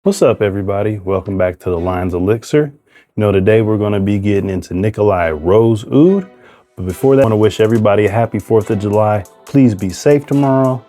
What's up, everybody? Welcome back to the Lines Elixir. Today we're going to be getting into Nicolai Rose Oud. But before that, I want to wish everybody a happy 4th of July. Please be safe tomorrow.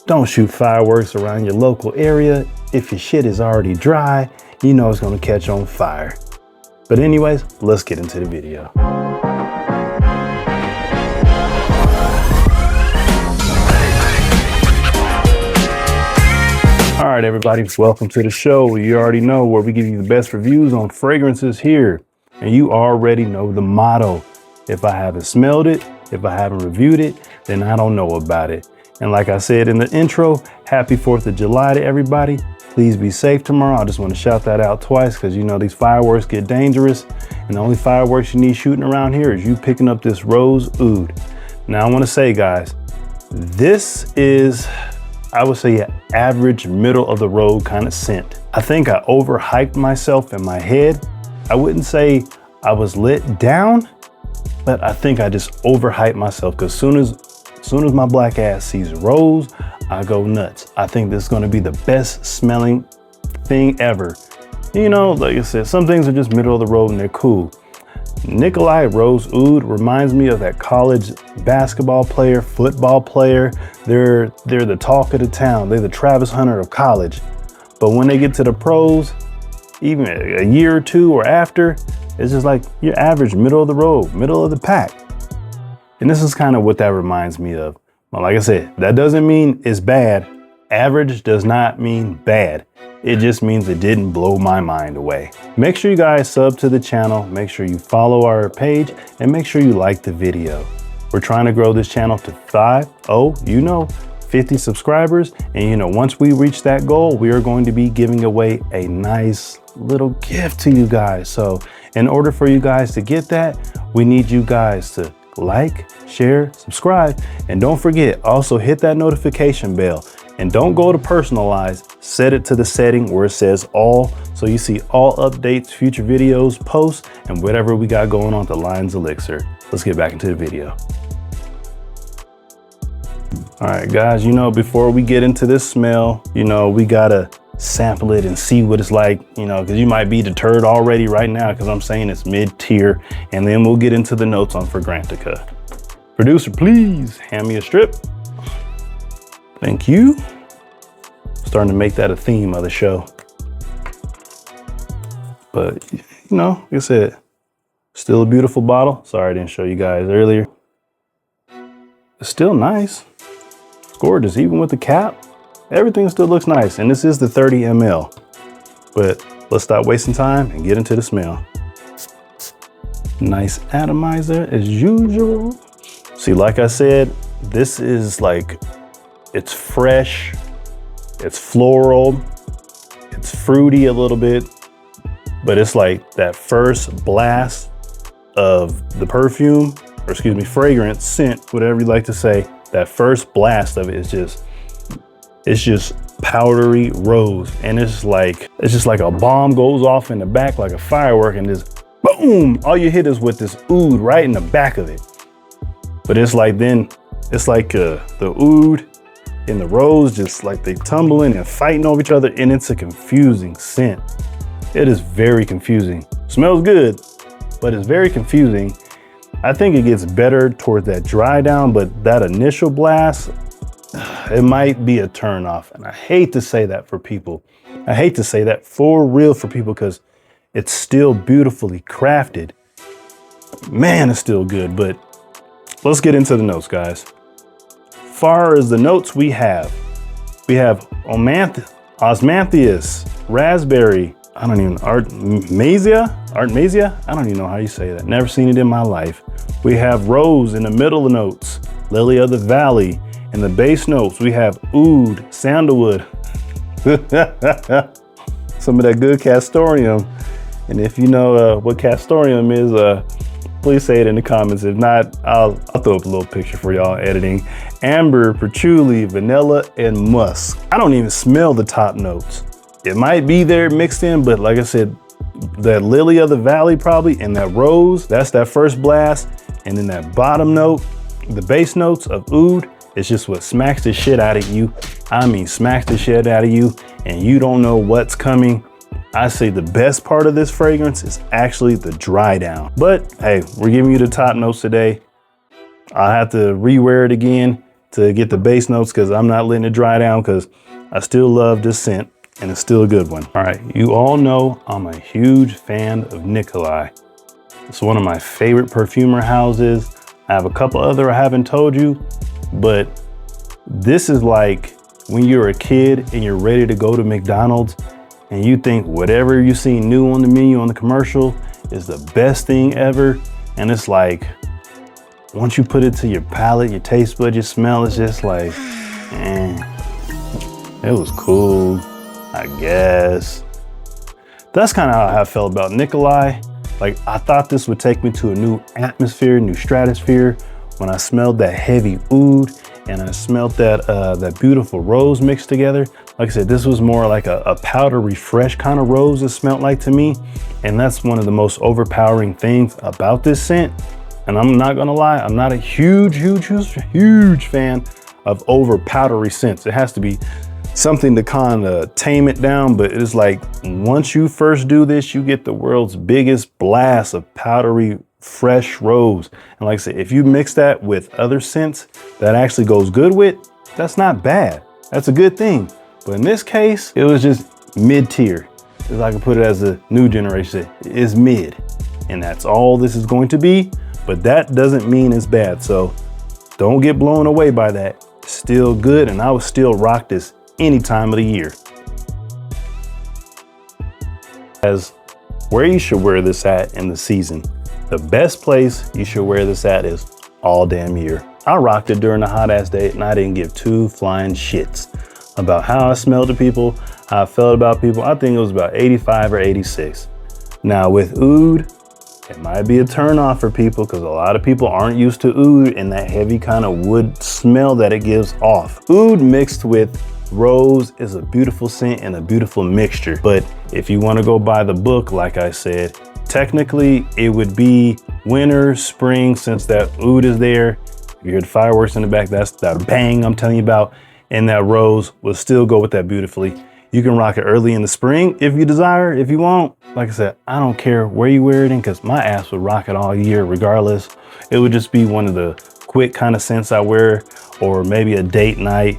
Don't shoot fireworks around your local area. If your shit is already dry, you know it's going to catch on fire. But anyways, let's get into the video. All right, everybody, welcome to the show. You already know where we give you the best reviews on fragrances here. And you already know the motto. If I haven't smelled it, if I haven't reviewed it, then I don't know about it. And like I said in the intro, happy 4th of July to everybody. Please be safe tomorrow. I just want to shout that out twice because you know these fireworks get dangerous. And the only fireworks you need shooting around here is you picking up this Rose Oud. Now I want to say, guys, this is, I would say, an average middle of the road kind of scent. I think I overhyped myself in my head. I wouldn't say I was let down, but I think I just overhyped myself because soon as my black ass sees rose, I go nuts. I think this is going to be the best smelling thing ever. You know, like I said, some things are just middle of the road and they're cool. Nicolai Rose Oud reminds me of that college basketball player, football player. They're the talk of the town. They're the Travis Hunter of college. But when they get to the pros, even a year or two or after, it's just like your average middle of the road, middle of the pack. And this is kind of what that reminds me of. Well, like I said, that doesn't mean it's bad. Average does not mean bad. It just means it didn't blow my mind away. Make sure you guys sub to the channel, make sure you follow our page, and make sure you like the video. We're trying to grow this channel to 50 subscribers. And once we reach that goal, we are going to be giving away a nice little gift to you guys. So in order for you guys to get that, we need you guys to like, share, subscribe, and don't forget, also hit that notification bell. And don't go to personalize, set it to the setting where it says all, so you see all updates, future videos, posts, and whatever we got going on at the Lines Elixir. Let's get back into the video. All right, guys, before we get into this smell, we gotta sample it and see what it's like, because you might be deterred already right now because I'm saying it's mid-tier, and then we'll get into the notes on Fragrantica. Producer, please hand me a strip. Thank you. Starting to make that a theme of the show. But, like I said, still a beautiful bottle. Sorry I didn't show you guys earlier. It's still nice. It's gorgeous, even with the cap. Everything still looks nice. And this is the 30 ml. But let's stop wasting time and get into the smell. Nice atomizer as usual. See, like I said, this is like, it's fresh, it's floral, it's fruity a little bit, but it's like that first blast of the perfume, or excuse me, fragrance, scent, whatever you like to say. That first blast of it is it's just powdery rose. And it's just like a bomb goes off in the back like a firework and just boom, all you hit is with this oud right in the back of it. But it's like the oud and the rose, just like they tumbling and fighting over each other, and it's a confusing scent. It is very confusing. Smells good, but it's very confusing. I think it gets better towards that dry down, but that initial blast, it might be a turn off. And I hate to say that for people. I hate to say that for real for people because it's still beautifully crafted. Man, it's still good, but let's get into the notes, guys. Far as the notes we have osmanthus, raspberry, artemisia, I don't even know how you say that. Never seen it in my life. We have rose in the middle of the notes, lily of the valley. In the base notes, we have oud, sandalwood, some of that good castoreum. And if you know what castoreum is, please say it in the comments. If not, I'll throw up a little picture for y'all editing. Amber, patchouli, vanilla, and musk. I don't even smell the top notes. It might be there mixed in, but like I said, that lily of the valley probably, and that rose, that's that first blast. And then that bottom note, the base notes of oud It's just what smacks the shit out of you. I mean, smacks the shit out of you, and you don't know what's coming. I say the best part of this fragrance is actually the dry down. But hey, we're giving you the top notes today. I'll have to rewear it again to get the base notes because I'm not letting it dry down because I still love this scent and it's still a good one. All right, you all know I'm a huge fan of Nicolai. It's one of my favorite perfumer houses. I have a couple other I haven't told you, but this is like when you're a kid and you're ready to go to McDonald's and you think whatever you see new on the menu on the commercial is the best thing ever. And it's like, once you put it to your palate, your taste bud, your smell, it's just like, it was cool, I guess. That's kind of how I felt about Nicolai. Like, I thought this would take me to a new atmosphere, new stratosphere when I smelled that heavy oud and I smelled that beautiful rose mixed together. Like I said, this was more like a powdery fresh kind of rose it smelled like to me. And that's one of the most overpowering things about this scent. And I'm not gonna lie, I'm not a huge fan of over powdery scents. It has to be something to kind of tame it down, but it's like once you first do this, you get the world's biggest blast of powdery fresh rose. And like I said, if you mix that with other scents that actually goes good with, that's not bad. That's a good thing. But in this case, it was just mid-tier. If I can put it as a new generation, it is mid. And that's all this is going to be, but that doesn't mean it's bad. So don't get blown away by that. It's still good, and I would still rock this any time of the year. As where you should wear this at in the season, the best place you should wear this at is all damn year. I rocked it during the hot ass day and I didn't give two flying shits about how I smelled to people, how I felt about people. I think it was about 85 or 86. Now with oud, it might be a turn off for people because a lot of people aren't used to oud and that heavy kind of wood smell that it gives off. Oud mixed with rose is a beautiful scent and a beautiful mixture. But if you want to go by the book, like I said, technically it would be winter, spring, since that oud is there. You hear the fireworks in the back, that's that bang I'm telling you about. And that rose will still go with that beautifully. You can rock it early in the spring if you desire. If you won't, like I said, I don't care where you wear it in because my ass would rock it all year regardless. It would just be one of the quick kind of scents I wear, or maybe a date night.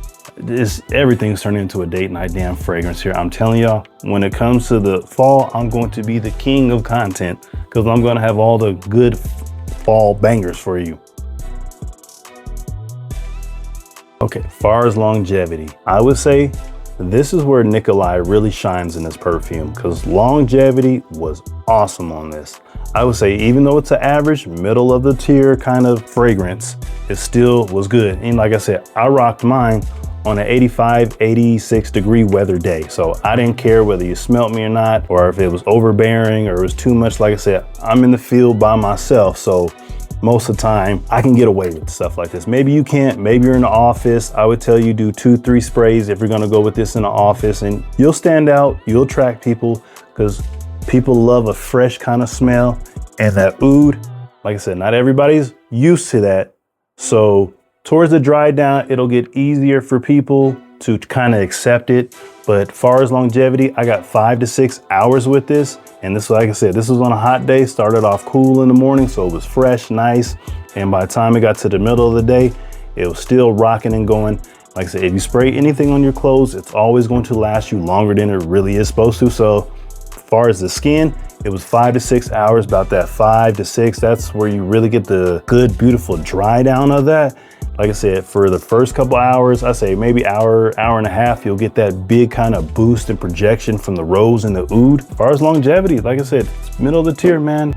Everything's turning into a date night damn fragrance here. I'm telling y'all, when it comes to the fall, I'm going to be the king of content because I'm going to have all the good fall bangers for you. Okay, far as longevity, I would say this is where Nicolai really shines in this perfume because longevity was awesome on this. I would say even though it's an average, middle of the tier kind of fragrance, it still was good. And like I said, I rocked mine on an 85, 86 degree weather day. So I didn't care whether you smelt me or not, or if it was overbearing or it was too much. Like I said, I'm in the field by myself. So most of the time I can get away with stuff like this. Maybe you can't, maybe you're in the office. I would tell you do 2-3 sprays if you're gonna go with this in the office and you'll stand out, you'll attract people because people love a fresh kind of smell. And that oud, like I said, not everybody's used to that. So towards the dry down, it'll get easier for people to kind of accept it. But far as longevity, I got 5 to 6 hours with this. And this, like I said, this was on a hot day, started off cool in the morning. So it was fresh, nice. And by the time it got to the middle of the day, it was still rocking and going. Like I said, if you spray anything on your clothes, it's always going to last you longer than it really is supposed to. So as far as the skin, it was 5 to 6 hours, about that 5 to 6. That's where you really get the good, beautiful dry down of that. Like I said, for the first couple hours, I say maybe hour and a half, you'll get that big kind of boost and projection from the rose and the oud. As far as longevity, like I said, it's middle of the tier, man.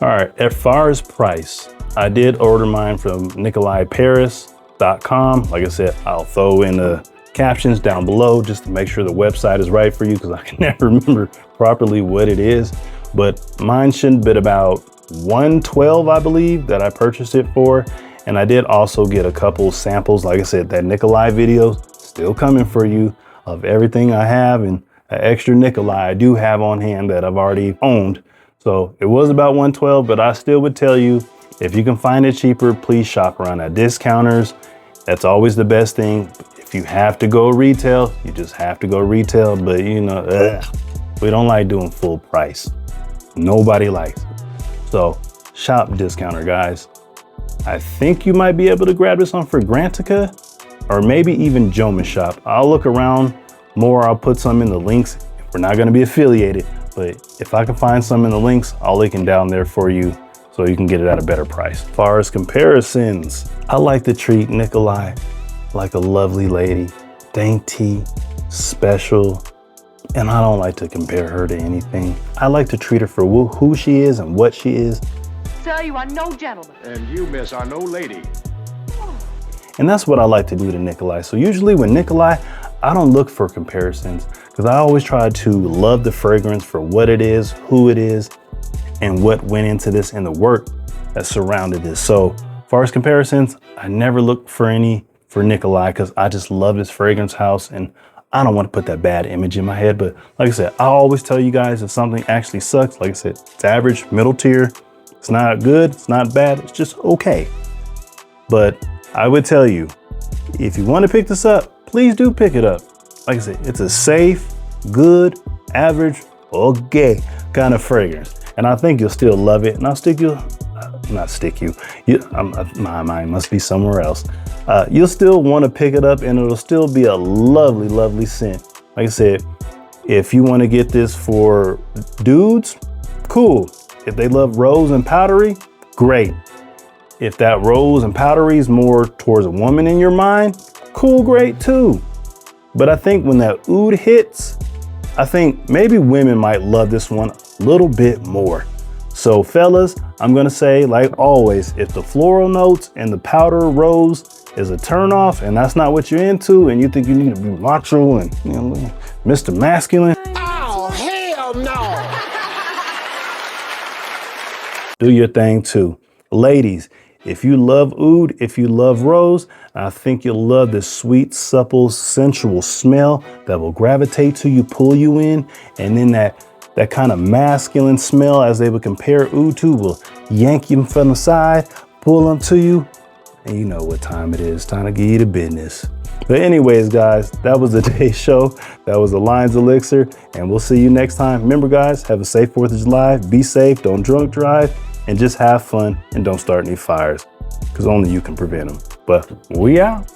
All right, as far as price, I did order mine from NicolaiParis.com. Like I said, I'll throw in the captions down below just to make sure the website is right for you because I can never remember properly what it is. But mine shouldn't be about $112, I believe, that I purchased it for. And I did also get a couple samples. Like I said, that Nicolai video still coming for you of everything I have, and an extra Nicolai I do have on hand that I've already owned. So it was about $112, but I still would tell you, If you can find it cheaper, please shop around at discounters. That's always the best thing. If you have to go retail, you just have to go retail. But you know, we don't like doing full price. Nobody likes it. So shop discounter, guys. I think you might be able to grab this on Fragrantica or maybe even Jomas Shop. I'll look around more. I'll put some in the links. We're not going to be affiliated, but if I can find some in the links, I'll link them down there for you so you can get it at a better price. As far as comparisons, I like to treat Nicolai like a lovely lady, dainty, special, and I don't like to compare her to anything. I like to treat her for who she is and what she is. Sir, you are no gentleman. And you, miss, are no lady. And that's what I like to do to Nicolai. So usually with Nicolai, I don't look for comparisons because I always try to love the fragrance for what it is, who it is, and what went into this and the work that surrounded this. So as far as comparisons, I never look for any for Nicolai because I just love this fragrance house and I don't want to put that bad image in my head. But like I said, I always tell you guys if something actually sucks, like I said, it's average, middle tier. It's not good, it's not bad, it's just okay. But I would tell you, if you want to pick this up, please do pick it up. Like I said, it's a safe, good, average, okay kind of fragrance. And I think you'll still love it. And I'll stick you, not stick you, my mind must be somewhere else. You'll still want to pick it up and it'll still be a lovely, lovely scent. Like I said, if you want to get this for dudes, cool. If they love rose and powdery, great. If that rose and powdery is more towards a woman in your mind, cool, great too. But I think when that oud hits, I think maybe women might love this one a little bit more. So fellas, I'm gonna say, like always, if the floral notes and the powder rose is a turnoff and that's not what you're into and you think you need to be macho and, you know, Mr. Masculine. Oh, hell no! Do your thing too. Ladies, if you love oud, if you love rose, I think you'll love this sweet, supple, sensual smell that will gravitate to you, pull you in, and then that kind of masculine smell as they would compare oud to will yank you from the side, pull them to you, and you know what time it is, time to give you the business. But anyways, guys, that was today's show. That was the Lines Elixir, and we'll see you next time. Remember, guys, have a safe 4th of July. Be safe, don't drunk drive, and just have fun and don't start any fires because only you can prevent them. But we out.